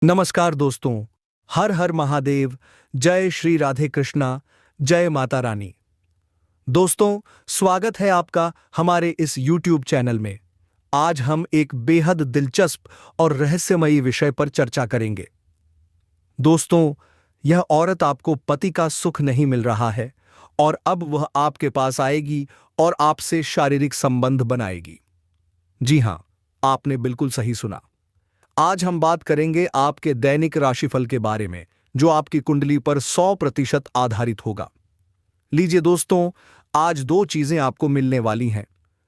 नमस्कार दोस्तों। हर हर महादेव। जय श्री राधे कृष्णा। जय माता रानी। दोस्तों, स्वागत है आपका हमारे इस YouTube चैनल में। आज हम एक बेहद दिलचस्प और रहस्यमयी विषय पर चर्चा करेंगे। दोस्तों, यह औरत आपको पति का सुख नहीं मिल रहा है और अब वह आपके पास आएगी और आपसे शारीरिक संबंध बनाएगी। जी हां, आपने बिल्कुल सही सुना। आज हम बात करेंगे आपके दैनिक राशिफल के बारे में, जो आपकी कुंडली पर 100% आधारित होगा। लीजिए दोस्तों, आज दो चीजें आपको मिलने वाली हैं।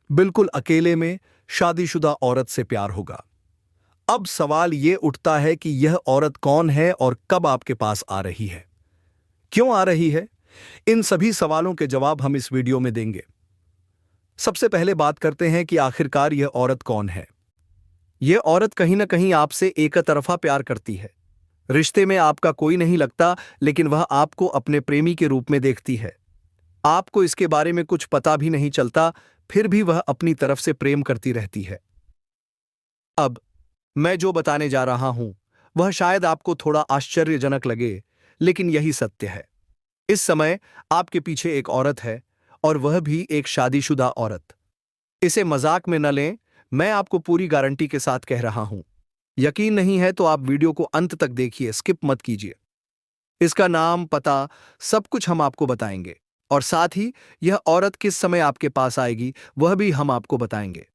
बिल्कुल अकेले में शादीशुदा औरत से प्यार होगा। अब सवाल यह उठता है कि यह औरत कौन है और कब आपके पास आ रही है, क्यों आ रही है। इन सभी सवालों के जवाब हम इस वीडियो में देंगे। सबसे पहले बात करते हैं कि आखिरकार यह औरत कौन है। यह औरत कहीं ना कहीं आपसे एक तरफा प्यार करती है। रिश्ते में आपका कोई नहीं लगता, लेकिन वह आपको अपने प्रेमी के रूप में देखती है। आपको इसके बारे में कुछ पता भी नहीं चलता, फिर भी वह अपनी तरफ से प्रेम करती रहती है। अब मैं जो बताने जा रहा हूं वह शायद आपको थोड़ा आश्चर्यजनक लगे, लेकिन यही सत्य है। इस समय आपके पीछे एक औरत है, और वह भी एक शादीशुदा औरत। इसे मजाक में न लें, मैं आपको पूरी गारंटी के साथ कह रहा हूं। यकीन नहीं है तो आप वीडियो को अंत तक देखिए, स्किप मत कीजिए। इसका नाम, पता, सब कुछ हम आपको बताएंगे, और साथ ही यह औरत किस समय आपके पास आएगी वह भी हम आपको बताएंगे।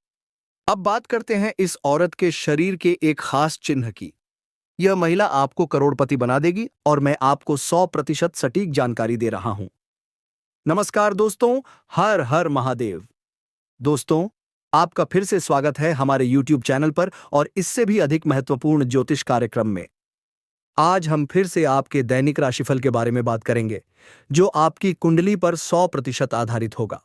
अब बात करते हैं इस औरत के शरीर के एक खास चिन्ह की। यह महिला आपको करोड़पति बना देगी, और मैं आपको 100% सटीक जानकारी दे रहा हूं। नमस्कार दोस्तों, हर हर महादेव। दोस्तों, आपका फिर से स्वागत है हमारे YouTube चैनल पर और इससे भी अधिक महत्वपूर्ण ज्योतिष कार्यक्रम में। आज हम फिर से आपके दैनिक राशिफल के बारे में बात करेंगे, जो आपकी कुंडली पर 100% आधारित होगा।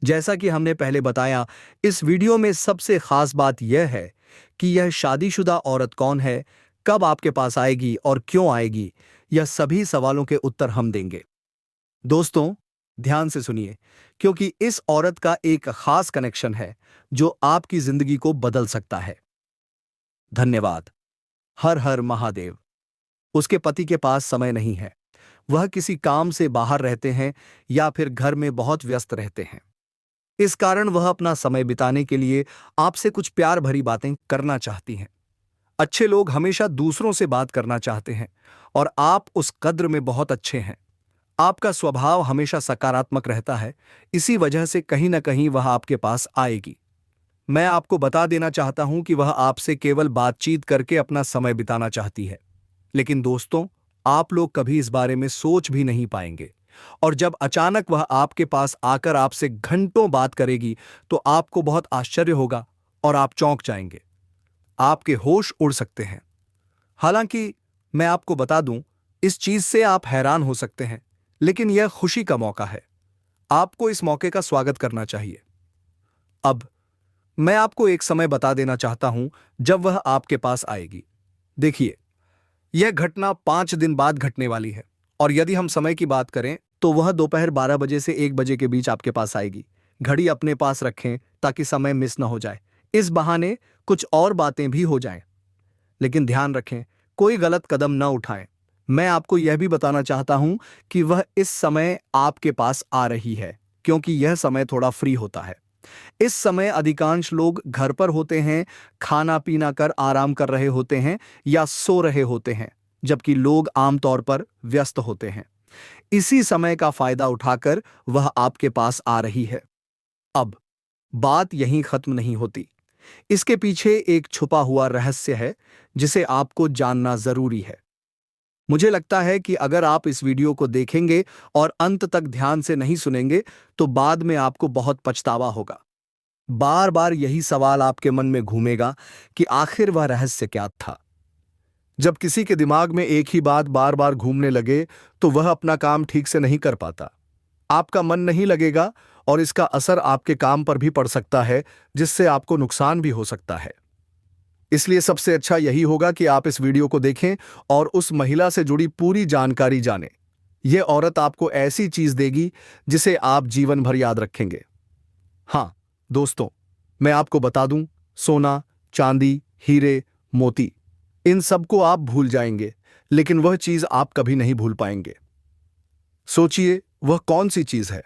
जैसा कि हमने पहले बताया, इस वीडियो में सबसे खास बात यह है कि यह शादीशुदा औरत कौन है, कब आपके पास आएगी और क्यों आएगी। यह सभी सवालों के उत्तर हम देंगे। दोस्तों, ध्यान से सुनिए, क्योंकि इस औरत का एक खास कनेक्शन है जो आपकी जिंदगी को बदल सकता है। धन्यवाद। हर हर महादेव। उसके पति के पास समय नहीं है। वह किसी काम से बाहर रहते हैं या फिर घर में बहुत व्यस्त रहते हैं। इस कारण वह अपना समय बिताने के लिए आपसे कुछ प्यार भरी बातें करना चाहती हैं। अच्छे लोग हमेशा दूसरों से बात करना चाहते हैं, और आप उस कद्र में बहुत अच्छे हैं। आपका स्वभाव हमेशा सकारात्मक रहता है, इसी वजह से कहीं ना कहीं वह आपके पास आएगी। मैं आपको बता देना चाहता हूं कि वह आपसे केवल बातचीत करके अपना समय बिताना चाहती है। लेकिन दोस्तों, आप लोग कभी इस बारे में सोच भी नहीं पाएंगे, और जब अचानक वह आपके पास आकर आपसे घंटों बात करेगी तो आपको बहुत आश्चर्य होगा और आप चौंक जाएंगे। आपके होश उड़ सकते हैं। हालांकि मैं आपको बता दूं, इस चीज से आप हैरान हो सकते हैं, लेकिन यह खुशी का मौका है। आपको इस मौके का स्वागत करना चाहिए। अब मैं आपको एक समय बता देना चाहता हूं जब वह आपके पास आएगी। देखिए, यह घटना 5 दिन बाद घटने वाली है, और यदि हम समय की बात करें तो वह दोपहर 12 बजे से 1 बजे के बीच आपके पास आएगी। घड़ी अपने पास रखें ताकि समय मिस न हो जाए। इस बहाने कुछ और बातें भी हो जाएं। लेकिन ध्यान रखें, कोई गलत कदम न उठाएं। मैं आपको यह भी बताना चाहता हूं कि वह इस समय आपके पास आ रही है, क्योंकि यह समय थोड़ा फ्री होता है। इस समय अधिकांश लोग घर पर होते हैं, खाना पीना कर आराम कर रहे होते हैं या सो रहे होते हैं, जबकि लोग आमतौर पर व्यस्त होते हैं। इसी समय का फायदा उठाकर वह आपके पास आ रही है। अब बात यहीं खत्म नहीं होती। इसके पीछे एक छुपा हुआ रहस्य है जिसे आपको जानना जरूरी है। मुझे लगता है कि अगर आप इस वीडियो को देखेंगे और अंत तक ध्यान से नहीं सुनेंगे तो बाद में आपको बहुत पछतावा होगा। बार बार यही सवाल आपके मन में घूमेगा कि आखिर वह रहस्य क्या था। जब किसी के दिमाग में एक ही बात बार बार घूमने लगे तो वह अपना काम ठीक से नहीं कर पाता। आपका मन नहीं लगेगा, और इसका असर आपके काम पर भी पड़ सकता है, जिससे आपको नुकसान भी हो सकता है। इसलिए सबसे अच्छा यही होगा कि आप इस वीडियो को देखें और उस महिला से जुड़ी पूरी जानकारी जानें। यह औरत आपको ऐसी चीज देगी जिसे आप जीवन भर याद रखेंगे। हाँ दोस्तों, मैं आपको बता दूं, सोना, चांदी, हीरे, मोती, इन सबको आप भूल जाएंगे, लेकिन वह चीज आप कभी नहीं भूल पाएंगे। सोचिए वह कौन सी चीज है।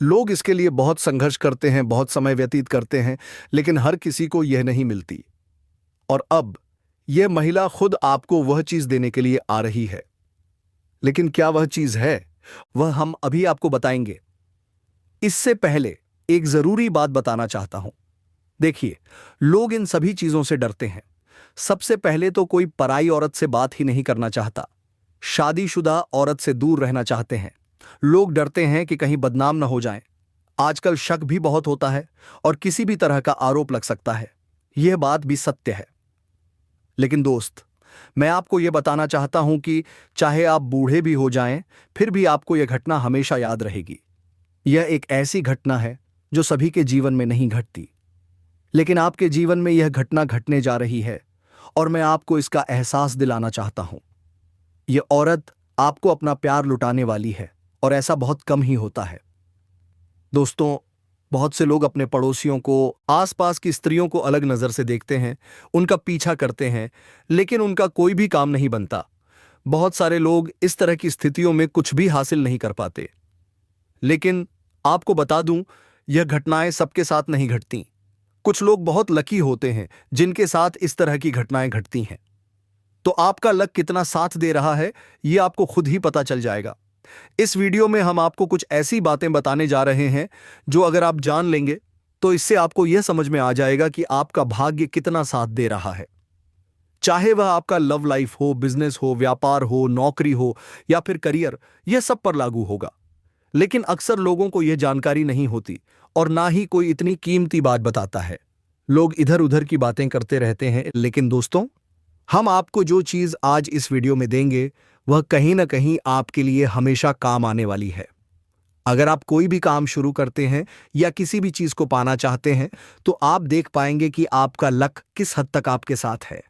लोग इसके लिए बहुत संघर्ष करते हैं, बहुत समय व्यतीत करते हैं, लेकिन हर किसी को यह नहीं मिलती। और अब यह महिला खुद आपको वह चीज देने के लिए आ रही है। लेकिन क्या वह चीज है, वह हम अभी आपको बताएंगे। इससे पहले एक जरूरी बात बताना चाहता हूं। देखिए, लोग इन सभी चीजों से डरते हैं। सबसे पहले तो कोई पराई औरत से बात ही नहीं करना चाहता। शादीशुदा औरत से दूर रहना चाहते हैं। लोग डरते हैं कि कहीं बदनाम न हो जाएं। आजकल शक भी बहुत होता है और किसी भी तरह का आरोप लग सकता है। यह बात भी सत्य है। लेकिन दोस्त, मैं आपको यह बताना चाहता हूं कि चाहे आप बूढ़े भी हो जाएं, फिर भी आपको यह घटना हमेशा याद रहेगी। यह एक ऐसी घटना है जो सभी के जीवन में नहीं घटती, लेकिन आपके जीवन में यह घटना घटने जा रही है और मैं आपको इसका एहसास दिलाना चाहता हूं। यह औरत आपको अपना प्यार लुटाने वाली है और ऐसा बहुत कम ही होता है। दोस्तों, बहुत से लोग अपने पड़ोसियों को, आसपास की स्त्रियों को अलग नजर से देखते हैं, उनका पीछा करते हैं, लेकिन उनका कोई भी काम नहीं बनता। बहुत सारे लोग इस तरह की स्थितियों में कुछ भी हासिल नहीं कर पाते। लेकिन आपको बता दूं, यह घटनाएं सबके साथ नहीं घटती। कुछ लोग बहुत लकी होते हैं जिनके साथ इस तरह की घटनाएं घटती हैं। तो आपका लक कितना साथ दे रहा है, यह आपको खुद ही पता चल जाएगा। इस वीडियो में हम आपको कुछ ऐसी बातें बताने जा रहे हैं जो अगर आप जान लेंगे तो इससे आपको यह समझ में आ जाएगा कि आपका भाग्य कितना साथ दे रहा है। चाहे वह आपका लव लाइफ हो, बिजनेस हो, व्यापार हो, नौकरी हो या फिर करियर, यह सब पर लागू होगा। लेकिन अक्सर लोगों को यह जानकारी नहीं होती और ना ही कोई इतनी कीमती बात बताता है। लोग इधर उधर की बातें करते रहते हैं। लेकिन दोस्तों, हम आपको जो चीज आज इस वीडियो में देंगे वह कहीं ना कहीं आपके लिए हमेशा काम आने वाली है। अगर आप कोई भी काम शुरू करते हैं या किसी भी चीज को पाना चाहते हैं तो आप देख पाएंगे कि आपका लक किस हद तक आपके साथ है।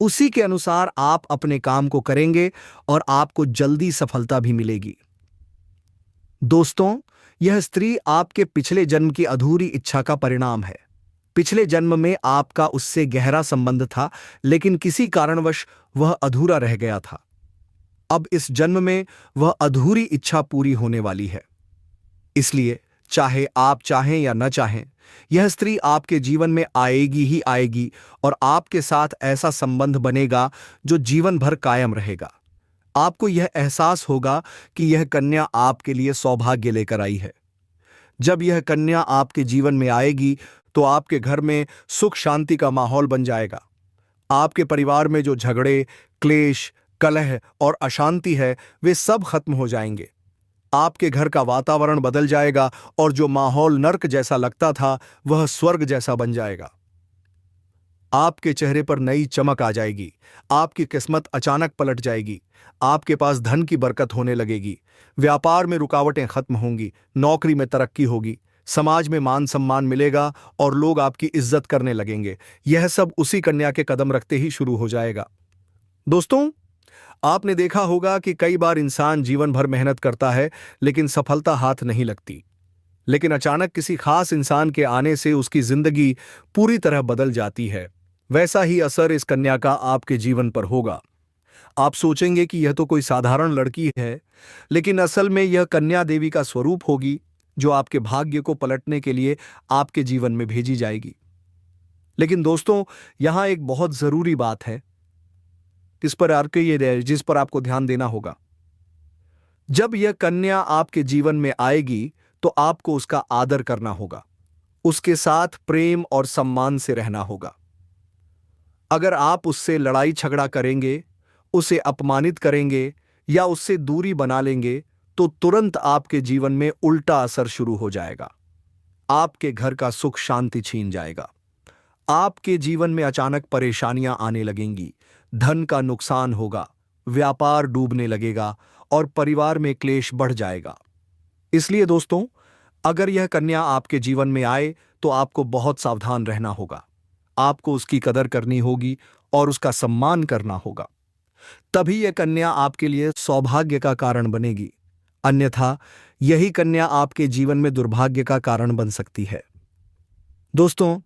उसी के अनुसार आप अपने काम को करेंगे और आपको जल्दी सफलता भी मिलेगी। दोस्तों, यह स्त्री आपके पिछले जन्म की अधूरी इच्छा का परिणाम है। पिछले जन्म में आपका उससे गहरा संबंध था, लेकिन किसी कारणवश वह अधूरा रह गया था। अब इस जन्म में वह अधूरी इच्छा पूरी होने वाली है। इसलिए चाहे आप चाहें या न चाहें, यह स्त्री आपके जीवन में आएगी ही आएगी और आपके साथ ऐसा संबंध बनेगा जो जीवन भर कायम रहेगा। आपको यह एहसास होगा कि यह कन्या आपके लिए सौभाग्य लेकर आई है। जब यह कन्या आपके जीवन में आएगी तो आपके घर में सुख शांति का माहौल बन जाएगा। आपके परिवार में जो झगड़े, क्लेश, कलह और अशांति है, वे सब खत्म हो जाएंगे। आपके घर का वातावरण बदल जाएगा और जो माहौल नर्क जैसा लगता था वह स्वर्ग जैसा बन जाएगा। आपके चेहरे पर नई चमक आ जाएगी। आपकी किस्मत अचानक पलट जाएगी। आपके पास धन की बरकत होने लगेगी। व्यापार में रुकावटें खत्म होंगी। नौकरी में तरक्की होगी। समाज में मान सम्मान मिलेगा और लोग आपकी इज्जत करने लगेंगे। यह सब उसी कन्या के कदम रखते ही शुरू हो जाएगा। दोस्तों, आपने देखा होगा कि कई बार इंसान जीवन भर मेहनत करता है लेकिन सफलता हाथ नहीं लगती। लेकिन अचानक किसी खास इंसान के आने से उसकी जिंदगी पूरी तरह बदल जाती है। वैसा ही असर इस कन्या का आपके जीवन पर होगा। आप सोचेंगे कि यह तो कोई साधारण लड़की है, लेकिन असल में यह कन्या देवी का स्वरूप होगी जो आपके भाग्य को पलटने के लिए आपके जीवन में भेजी जाएगी। लेकिन दोस्तों, यहां एक बहुत जरूरी बात है जिस पर आपको ध्यान देना होगा। जब यह कन्या आपके जीवन में आएगी तो आपको उसका आदर करना होगा। उसके साथ प्रेम और सम्मान से रहना होगा। अगर आप उससे लड़ाई झगड़ा करेंगे, उसे अपमानित करेंगे या उससे दूरी बना लेंगे तो तुरंत आपके जीवन में उल्टा असर शुरू हो जाएगा। आपके घर का सुख शांति छीन जाएगा। आपके जीवन में अचानक परेशानियां आने लगेंगी। धन का नुकसान होगा, व्यापार डूबने लगेगा और परिवार में क्लेश बढ़ जाएगा। इसलिए दोस्तों, अगर यह कन्या आपके जीवन में आए तो आपको बहुत सावधान रहना होगा। आपको उसकी कदर करनी होगी और उसका सम्मान करना होगा। तभी यह कन्या आपके लिए सौभाग्य का कारण बनेगी। अन्यथा यही कन्या आपके जीवन में दुर्भाग्य का कारण बन सकती है। दोस्तों,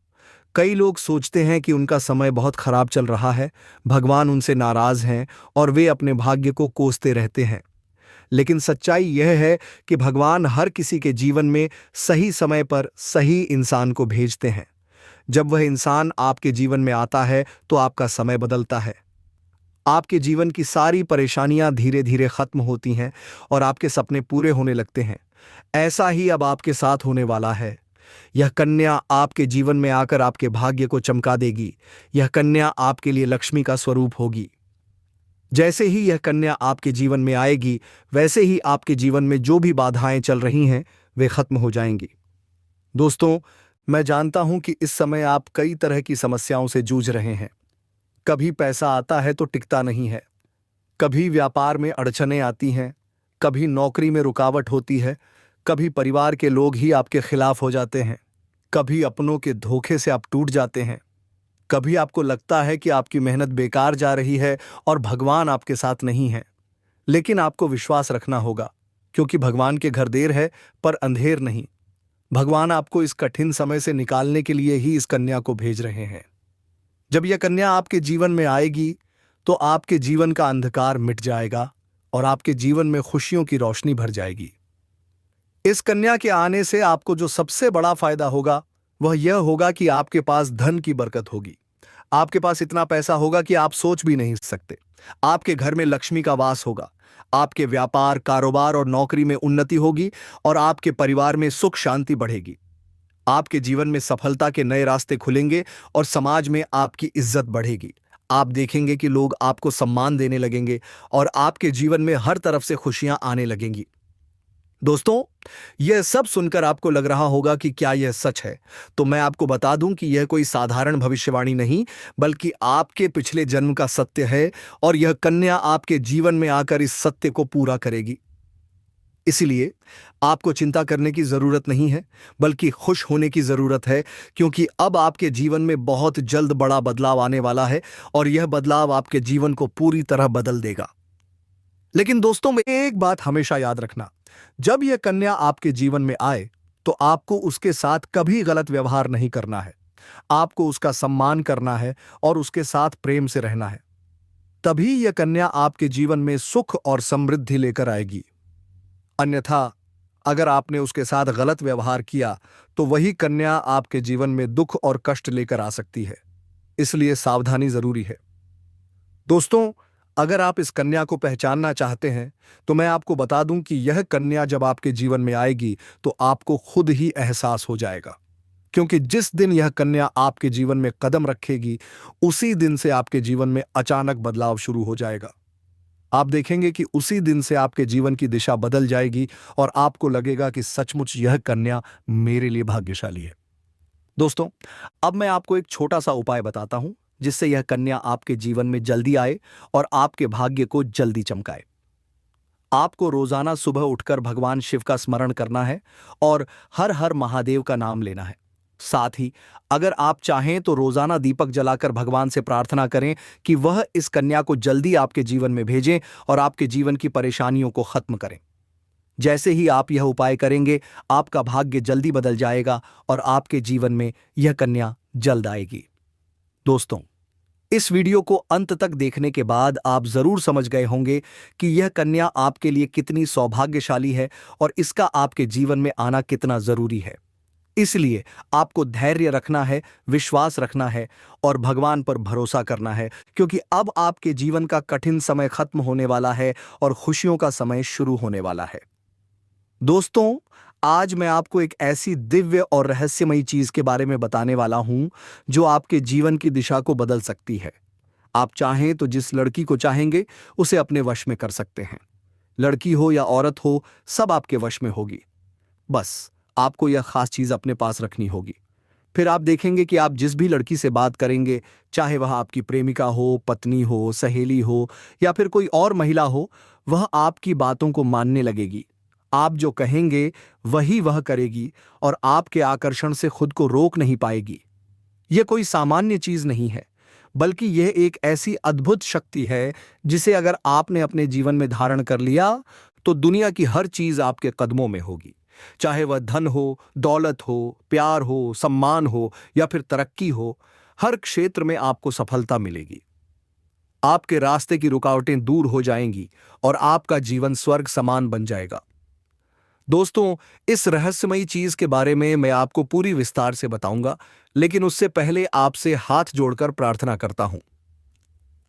कई लोग सोचते हैं कि उनका समय बहुत खराब चल रहा है, भगवान उनसे नाराज हैं और वे अपने भाग्य को कोसते रहते हैं। लेकिन सच्चाई यह है कि भगवान हर किसी के जीवन में सही समय पर सही इंसान को भेजते हैं। जब वह इंसान आपके जीवन में आता है तो आपका समय बदलता है। आपके जीवन की सारी परेशानियां धीरे धीरे खत्म होती हैं और आपके सपने पूरे होने लगते हैं। ऐसा ही अब आपके साथ होने वाला है। यह कन्या आपके जीवन में आकर आपके भाग्य को चमका देगी। यह कन्या आपके लिए लक्ष्मी का स्वरूप होगी। जैसे ही यह कन्या आपके जीवन में आएगी, वैसे ही आपके जीवन में जो भी बाधाएं चल रही हैं वे खत्म हो जाएंगी। दोस्तों, मैं जानता हूं कि इस समय आप कई तरह की समस्याओं से जूझ रहे हैं। कभी पैसा आता है तो टिकता नहीं है, कभी व्यापार में अड़चनें आती हैं, कभी नौकरी में रुकावट होती है, कभी परिवार के लोग ही आपके खिलाफ हो जाते हैं, कभी अपनों के धोखे से आप टूट जाते हैं, कभी आपको लगता है कि आपकी मेहनत बेकार जा रही है और भगवान आपके साथ नहीं है। लेकिन आपको विश्वास रखना होगा, क्योंकि भगवान के घर देर है पर अंधेर नहीं। भगवान आपको इस कठिन समय से निकालने के लिए ही इस कन्या को भेज रहे हैं। जब यह कन्या आपके जीवन में आएगी तो आपके जीवन का अंधकार मिट जाएगा और आपके जीवन में खुशियों की रोशनी भर जाएगी। इस कन्या के आने से आपको जो सबसे बड़ा फायदा होगा वह यह होगा कि आपके पास धन की बरकत होगी। आपके पास इतना पैसा होगा कि आप सोच भी नहीं सकते। आपके घर में लक्ष्मी का वास होगा। आपके व्यापार, कारोबार और नौकरी में उन्नति होगी और आपके परिवार में सुख शांति बढ़ेगी। आपके जीवन में सफलता के नए रास्ते खुलेंगे और समाज में आपकी इज्जत बढ़ेगी। आप देखेंगे कि लोग आपको सम्मान देने लगेंगे और आपके जीवन में हर तरफ से खुशियां आने लगेंगी। दोस्तों, यह सब सुनकर आपको लग रहा होगा कि क्या यह सच है? तो मैं आपको बता दूं कि यह कोई साधारण भविष्यवाणी नहीं, बल्कि आपके पिछले जन्म का सत्य है और यह कन्या आपके जीवन में आकर इस सत्य को पूरा करेगी। इसलिए आपको चिंता करने की जरूरत नहीं है, बल्कि खुश होने की जरूरत है, क्योंकि अब आपके जीवन में बहुत जल्द बड़ा बदलाव आने वाला है और यह बदलाव आपके जीवन को पूरी तरह बदल देगा। लेकिन दोस्तों, में एक बात हमेशा याद रखना, जब यह कन्या आपके जीवन में आए तो आपको उसके साथ कभी गलत व्यवहार नहीं करना है। आपको उसका सम्मान करना है और उसके साथ प्रेम से रहना है। तभी यह कन्या आपके जीवन में सुख और समृद्धि लेकर आएगी। अन्यथा अगर आपने उसके साथ गलत व्यवहार किया तो वही कन्या आपके जीवन में दुख और कष्ट लेकर आ सकती है। इसलिए सावधानी जरूरी है। दोस्तों, अगर आप इस कन्या को पहचानना चाहते हैं तो मैं आपको बता दूं कि यह कन्या जब आपके जीवन में आएगी तो आपको खुद ही एहसास हो जाएगा, क्योंकि जिस दिन यह कन्या आपके जीवन में कदम रखेगी उसी दिन से आपके जीवन में अचानक बदलाव शुरू हो जाएगा। आप देखेंगे कि उसी दिन से आपके जीवन की दिशा बदल जाएगी और आपको लगेगा कि सचमुच यह कन्या मेरे लिए भाग्यशाली है। दोस्तों, अब मैं आपको एक छोटा सा उपाय बताता हूं जिससे यह कन्या आपके जीवन में जल्दी आए और आपके भाग्य को जल्दी चमकाए। आपको रोजाना सुबह उठकर भगवान शिव का स्मरण करना है और हर हर महादेव का नाम लेना है। साथ ही अगर आप चाहें तो रोजाना दीपक जलाकर भगवान से प्रार्थना करें कि वह इस कन्या को जल्दी आपके जीवन में भेजें और आपके जीवन की परेशानियों को खत्म करें। जैसे ही आप यह उपाय करेंगे, आपका भाग्य जल्दी बदल जाएगा और आपके जीवन में यह कन्या जल्द आएगी। दोस्तों, इस वीडियो को अंत तक देखने के बाद आप जरूर समझ गए होंगे कि यह कन्या आपके लिए कितनी सौभाग्यशाली है और इसका आपके जीवन में आना कितना जरूरी है। इसलिए आपको धैर्य रखना है, विश्वास रखना है और भगवान पर भरोसा करना है, क्योंकि अब आपके जीवन का कठिन समय खत्म होने वाला है और खुशियों का समय शुरू होने वाला है। दोस्तों, आज मैं आपको एक ऐसी दिव्य और रहस्यमयी चीज के बारे में बताने वाला हूं जो आपके जीवन की दिशा को बदल सकती है। आप चाहें तो जिस लड़की को चाहेंगे उसे अपने वश में कर सकते हैं। लड़की हो या औरत हो, सब आपके वश में होगी। बस आपको यह खास चीज अपने पास रखनी होगी। फिर आप देखेंगे कि आप जिस भी लड़की से बात करेंगे, चाहे वह आपकी प्रेमिका हो, पत्नी हो, सहेली हो या फिर कोई और महिला हो, वह आपकी बातों को मानने लगेगी। आप जो कहेंगे वही वह करेगी और आपके आकर्षण से खुद को रोक नहीं पाएगी। यह कोई सामान्य चीज नहीं है, बल्कि यह एक ऐसी अद्भुत शक्ति है जिसे अगर आपने अपने जीवन में धारण कर लिया तो दुनिया की हर चीज आपके कदमों में होगी। चाहे वह धन हो, दौलत हो, प्यार हो, सम्मान हो या फिर तरक्की हो, हर क्षेत्र में आपको सफलता मिलेगी। आपके रास्ते की रुकावटें दूर हो जाएंगी और आपका जीवन स्वर्ग समान बन जाएगा। दोस्तों, इस रहस्यमयी चीज के बारे में मैं आपको पूरी विस्तार से बताऊंगा, लेकिन उससे पहले आपसे हाथ जोड़कर प्रार्थना करता हूं।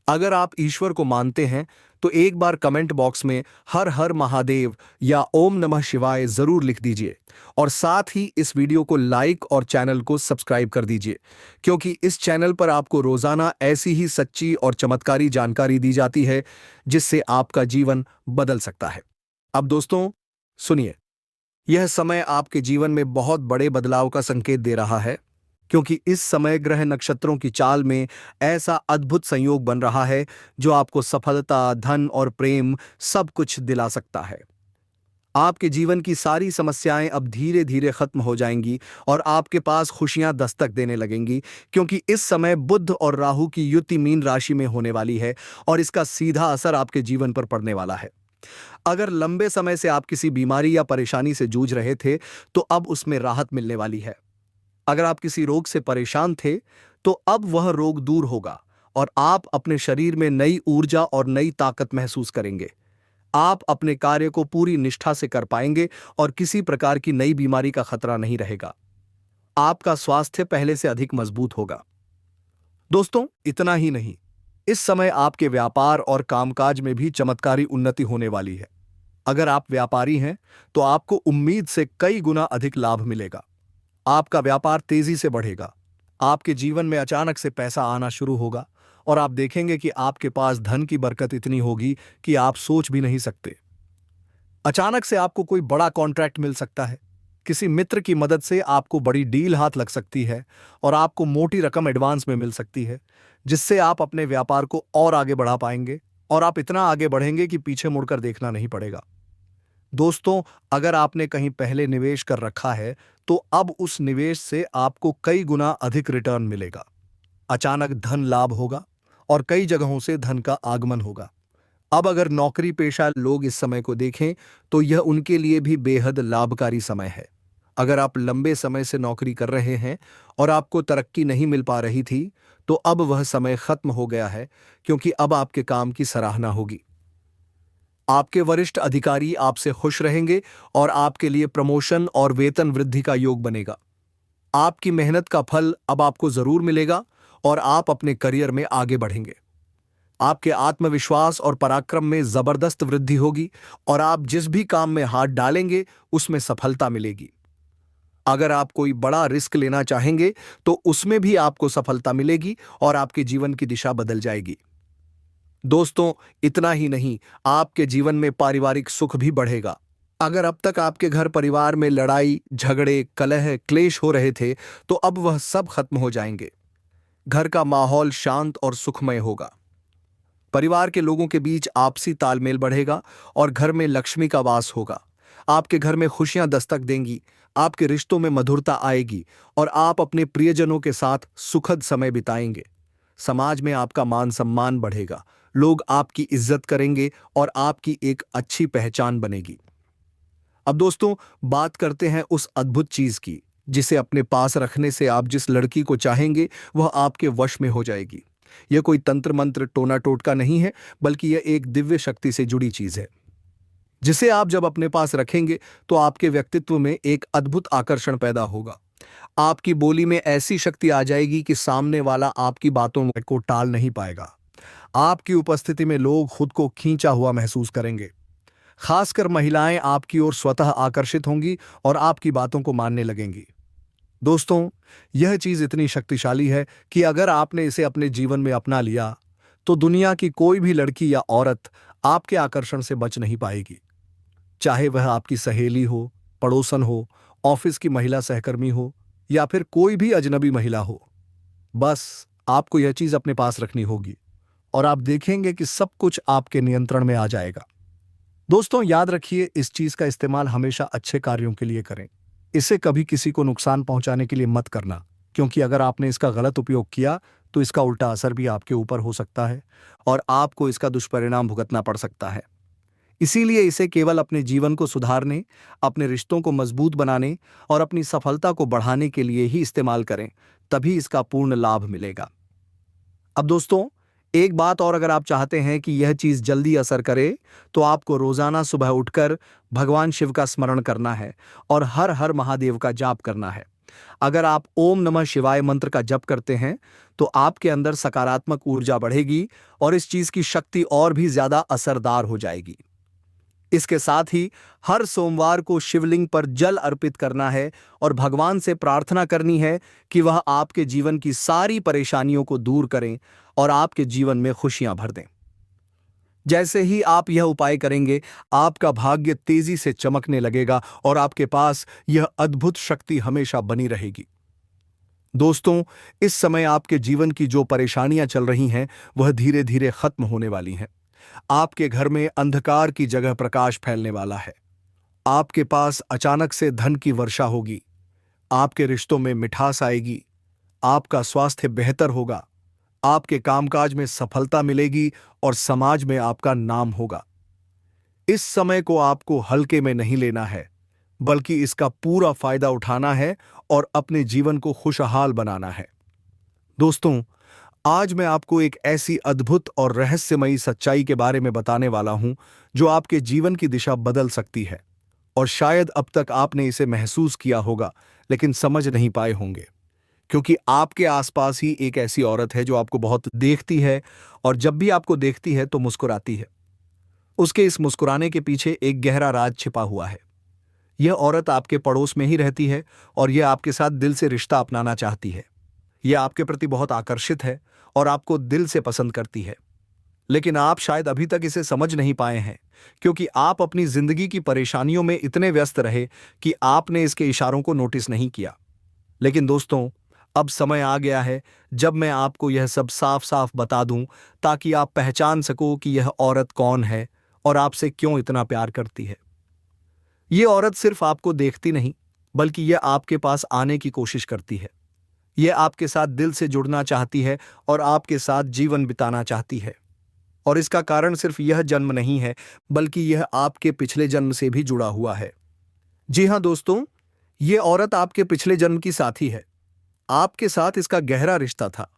अगर आप ईश्वर को मानते हैं तो एक बार कमेंट बॉक्स में हर हर महादेव या ओम नमः शिवाय जरूर लिख दीजिए और साथ ही इस वीडियो को लाइक और चैनल को सब्सक्राइब कर दीजिए, क्योंकि इस चैनल पर आपको रोजाना ऐसी ही सच्ची और चमत्कारी जानकारी दी जाती है जिससे आपका जीवन बदल सकता है। अब दोस्तों सुनिए, यह समय आपके जीवन में बहुत बड़े बदलाव का संकेत दे रहा है, क्योंकि इस समय ग्रह नक्षत्रों की चाल में ऐसा अद्भुत संयोग बन रहा है जो आपको सफलता, धन और प्रेम सब कुछ दिला सकता है। आपके जीवन की सारी समस्याएं अब धीरे धीरे खत्म हो जाएंगी और आपके पास खुशियां दस्तक देने लगेंगी, क्योंकि इस समय बुध और राहु की युति मीन राशि में होने वाली है और इसका सीधा असर आपके जीवन पर पड़ने वाला है। अगर लंबे समय से आप किसी बीमारी या परेशानी से जूझ रहे थे तो अब उसमें राहत मिलने वाली है। अगर आप किसी रोग से परेशान थे तो अब वह रोग दूर होगा और आप अपने शरीर में नई ऊर्जा और नई ताकत महसूस करेंगे। आप अपने कार्य को पूरी निष्ठा से कर पाएंगे और किसी प्रकार की नई बीमारी का खतरा नहीं रहेगा। आपका स्वास्थ्य पहले से अधिक मजबूत होगा। दोस्तों, इतना ही नहीं, इस समय आपके व्यापार और कामकाज में भी चमत्कारी उन्नति होने वाली है। अगर आप व्यापारी हैं तो आपको उम्मीद से कई गुना अधिक लाभ मिलेगा। आपका व्यापार तेजी से बढ़ेगा। आपके जीवन में अचानक से पैसा आना शुरू होगा और आप देखेंगे कि आपके पास धन की बरकत इतनी होगी कि आप सोच भी नहीं सकते। अचानक से आपको कोई बड़ा कॉन्ट्रैक्ट मिल सकता है। किसी मित्र की मदद से आपको बड़ी डील हाथ लग सकती है और आपको मोटी रकम एडवांस में मिल सकती है, जिससे आप अपने व्यापार को और आगे बढ़ा पाएंगे और आप इतना आगे बढ़ेंगे कि पीछे मुड़कर देखना नहीं पड़ेगा। दोस्तों, अगर आपने कहीं पहले निवेश कर रखा है तो अब उस निवेश से आपको कई गुना अधिक रिटर्न मिलेगा। अचानक धन लाभ होगा और कई जगहों से धन का आगमन होगा। अब अगर नौकरी पेशा लोग इस समय को देखें तो यह उनके लिए भी बेहद लाभकारी समय है। अगर आप लंबे समय से नौकरी कर रहे हैं और आपको तरक्की नहीं मिल पा रही थी तो अब वह समय खत्म हो गया है, क्योंकि अब आपके काम की सराहना होगी। आपके वरिष्ठ अधिकारी आपसे खुश रहेंगे और आपके लिए प्रमोशन और वेतन वृद्धि का योग बनेगा। आपकी मेहनत का फल अब आपको जरूर मिलेगा और आप अपने करियर में आगे बढ़ेंगे। आपके आत्मविश्वास और पराक्रम में जबरदस्त वृद्धि होगी और आप जिस भी काम में हाथ डालेंगे उसमें सफलता मिलेगी। अगर आप कोई बड़ा रिस्क लेना चाहेंगे तो उसमें भी आपको सफलता मिलेगी और आपके जीवन की दिशा बदल जाएगी। दोस्तों, इतना ही नहीं, आपके जीवन में पारिवारिक सुख भी बढ़ेगा। अगर अब तक आपके घर परिवार में लड़ाई, झगड़े, कलह, क्लेश हो रहे थे तो अब वह सब खत्म हो जाएंगे। घर का माहौल शांत और सुखमय होगा। परिवार के लोगों के बीच आपसी तालमेल बढ़ेगा और घर में लक्ष्मी का वास होगा। आपके घर में खुशियां दस्तक देंगी, आपके रिश्तों में मधुरता आएगी और आप अपने प्रियजनों के साथ सुखद समय बिताएंगे। समाज में आपका मान सम्मान बढ़ेगा, लोग आपकी इज्जत करेंगे और आपकी एक अच्छी पहचान बनेगी। अब दोस्तों, बात करते हैं उस अद्भुत चीज की जिसे अपने पास रखने से आप जिस लड़की को चाहेंगे वह आपके वश में हो जाएगी। यह कोई तंत्र मंत्र टोना टोटका नहीं है, बल्कि यह एक दिव्य शक्ति से जुड़ी चीज है, जिसे आप जब अपने पास रखेंगे तो आपके व्यक्तित्व में एक अद्भुत आकर्षण पैदा होगा। आपकी बोली में ऐसी शक्ति आ जाएगी कि सामने वाला आपकी बातों को टाल नहीं पाएगा। आपकी उपस्थिति में लोग खुद को खींचा हुआ महसूस करेंगे। खासकर महिलाएं आपकी ओर स्वतः आकर्षित होंगी और आपकी बातों को मानने लगेंगी। दोस्तों, यह चीज इतनी शक्तिशाली है कि अगर आपने इसे अपने जीवन में अपना लिया तो दुनिया की कोई भी लड़की या औरत आपके आकर्षण से बच नहीं पाएगी। चाहे वह आपकी सहेली हो, पड़ोसन हो, ऑफिस की महिला सहकर्मी हो या फिर कोई भी अजनबी महिला हो, बस आपको यह चीज अपने पास रखनी होगी और आप देखेंगे कि सब कुछ आपके नियंत्रण में आ जाएगा। दोस्तों, याद रखिए, इस चीज का इस्तेमाल हमेशा अच्छे कार्यों के लिए करें। इसे कभी किसी को नुकसान पहुंचाने के लिए मत करना, क्योंकि अगर आपने इसका गलत उपयोग किया तो इसका उल्टा असर भी आपके ऊपर हो सकता है और आपको इसका दुष्परिणाम भुगतना पड़ सकता है। इसीलिए इसे केवल अपने जीवन को सुधारने, अपने रिश्तों को मजबूत बनाने और अपनी सफलता को बढ़ाने के लिए ही इस्तेमाल करें, तभी इसका पूर्ण लाभ मिलेगा। अब दोस्तों, एक बात और, अगर आप चाहते हैं कि यह चीज जल्दी असर करे, तो आपको रोजाना सुबह उठकर भगवान शिव का स्मरण करना है और हर हर महादेव का जाप करना है। अगर आप ओम नमः शिवाय मंत्र का जप करते हैं तो आपके अंदर सकारात्मक ऊर्जा बढ़ेगी और इस चीज की शक्ति और भी ज्यादा असरदार हो जाएगी। इसके साथ ही हर सोमवार को शिवलिंग पर जल अर्पित करना है और भगवान से प्रार्थना करनी है कि वह आपके जीवन की सारी परेशानियों को दूर करें और आपके जीवन में खुशियां भर दें। जैसे ही आप यह उपाय करेंगे, आपका भाग्य तेजी से चमकने लगेगा और आपके पास यह अद्भुत शक्ति हमेशा बनी रहेगी। दोस्तों, इस समय आपके जीवन की जो परेशानियां चल रही हैं, वह धीरे धीरे खत्म होने वाली हैं। आपके घर में अंधकार की जगह प्रकाश फैलने वाला है। आपके पास अचानक से धन की वर्षा होगी। आपके रिश्तों में मिठास आएगी। आपका स्वास्थ्य बेहतर होगा। आपके कामकाज में सफलता मिलेगी और समाज में आपका नाम होगा। इस समय को आपको हल्के में नहीं लेना है, बल्कि इसका पूरा फायदा उठाना है और अपने जीवन को खुशहाल बनाना है। दोस्तों, आज मैं आपको एक ऐसी अद्भुत और रहस्यमयी सच्चाई के बारे में बताने वाला हूं जो आपके जीवन की दिशा बदल सकती है। और शायद अब तक आपने इसे महसूस किया होगा, लेकिन समझ नहीं पाए होंगे, क्योंकि आपके आसपास ही एक ऐसी औरत है जो आपको बहुत देखती है और जब भी आपको देखती है तो मुस्कुराती है। उसके इस मुस्कुराने के पीछे एक गहरा राज छिपा हुआ है। यह औरत आपके पड़ोस में ही रहती है और यह आपके साथ दिल से रिश्ता अपनाना चाहती है। यह आपके प्रति बहुत आकर्षित है और आपको दिल से पसंद करती है। लेकिन आप शायद अभी तक इसे समझ नहीं पाए हैं, क्योंकि आप अपनी जिंदगी की परेशानियों में इतने व्यस्त रहे कि आपने इसके इशारों को नोटिस नहीं किया। लेकिन दोस्तों, अब समय आ गया है जब मैं आपको यह सब साफ साफ बता दूं, ताकि आप पहचान सको कि यह औरत कौन है और आपसे क्यों इतना प्यार करती है। यह औरत सिर्फ आपको देखती नहीं, बल्कि यह आपके पास आने की कोशिश करती है। यह आपके साथ दिल से जुड़ना चाहती है और आपके साथ जीवन बिताना चाहती है। और इसका कारण सिर्फ यह जन्म नहीं है, बल्कि यह आपके पिछले जन्म से भी जुड़ा हुआ है। जी हां दोस्तों, यह औरत आपके पिछले जन्म की साथी है। आपके साथ इसका गहरा रिश्ता था।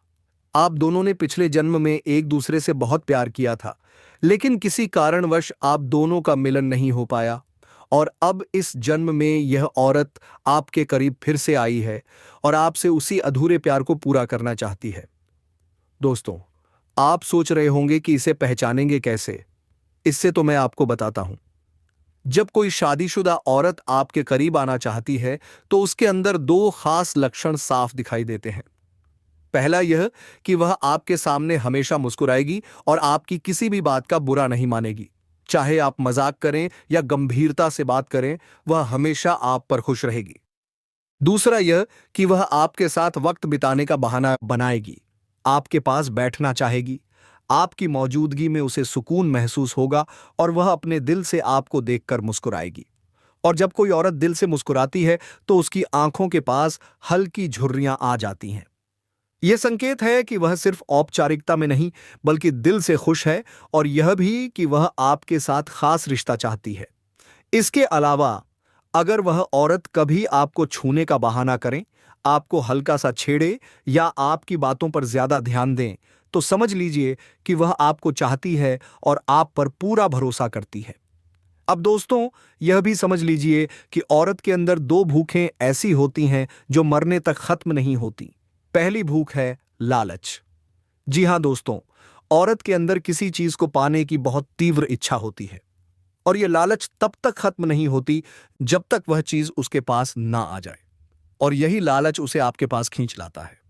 आप दोनों ने पिछले जन्म में एक दूसरे से बहुत प्यार किया था, लेकिन किसी कारणवश आप दोनों का मिलन नहीं हो पाया और अब इस जन्म में यह औरत आपके करीब फिर से आई है और आपसे उसी अधूरे प्यार को पूरा करना चाहती है। दोस्तों, आप सोच रहे होंगे कि इसे पहचानेंगे कैसे। इससे तो मैं आपको बताता हूं। जब कोई शादीशुदा औरत आपके करीब आना चाहती है तो उसके अंदर दो खास लक्षण साफ दिखाई देते हैं। पहला यह कि वह आपके सामने हमेशा मुस्कुराएगी और आपकी किसी भी बात का बुरा नहीं मानेगी। चाहे आप मजाक करें या गंभीरता से बात करें, वह हमेशा आप पर खुश रहेगी। दूसरा यह कि वह आपके साथ वक्त बिताने का बहाना बनाएगी। आपके पास बैठना चाहेगी। आपकी मौजूदगी में उसे सुकून महसूस होगा और वह अपने दिल से आपको देखकर मुस्कुराएगी। और जब कोई औरत दिल से मुस्कुराती है तो उसकी आंखों के पास हल्की झुर्रियां आ जाती हैं। यह संकेत है कि वह सिर्फ औपचारिकता में नहीं, बल्कि दिल से खुश है और यह भी कि वह आपके साथ खास रिश्ता चाहती है। इसके अलावा, अगर वह औरत कभी आपको छूने का बहाना करें, आपको हल्का सा छेड़े या आपकी बातों पर ज्यादा ध्यान दें, तो समझ लीजिए कि वह आपको चाहती है और आप पर पूरा भरोसा करती है। अब दोस्तों, यह भी समझ लीजिए कि औरत के अंदर दो भूखें ऐसी होती हैं जो मरने तक खत्म नहीं होती। पहली भूख है लालच। जी हां दोस्तों, औरत के अंदर किसी चीज को पाने की बहुत तीव्र इच्छा होती है और यह लालच तब तक खत्म नहीं होती जब तक वह चीज उसके पास ना आ जाए, और यही लालच उसे आपके पास खींच लाता है।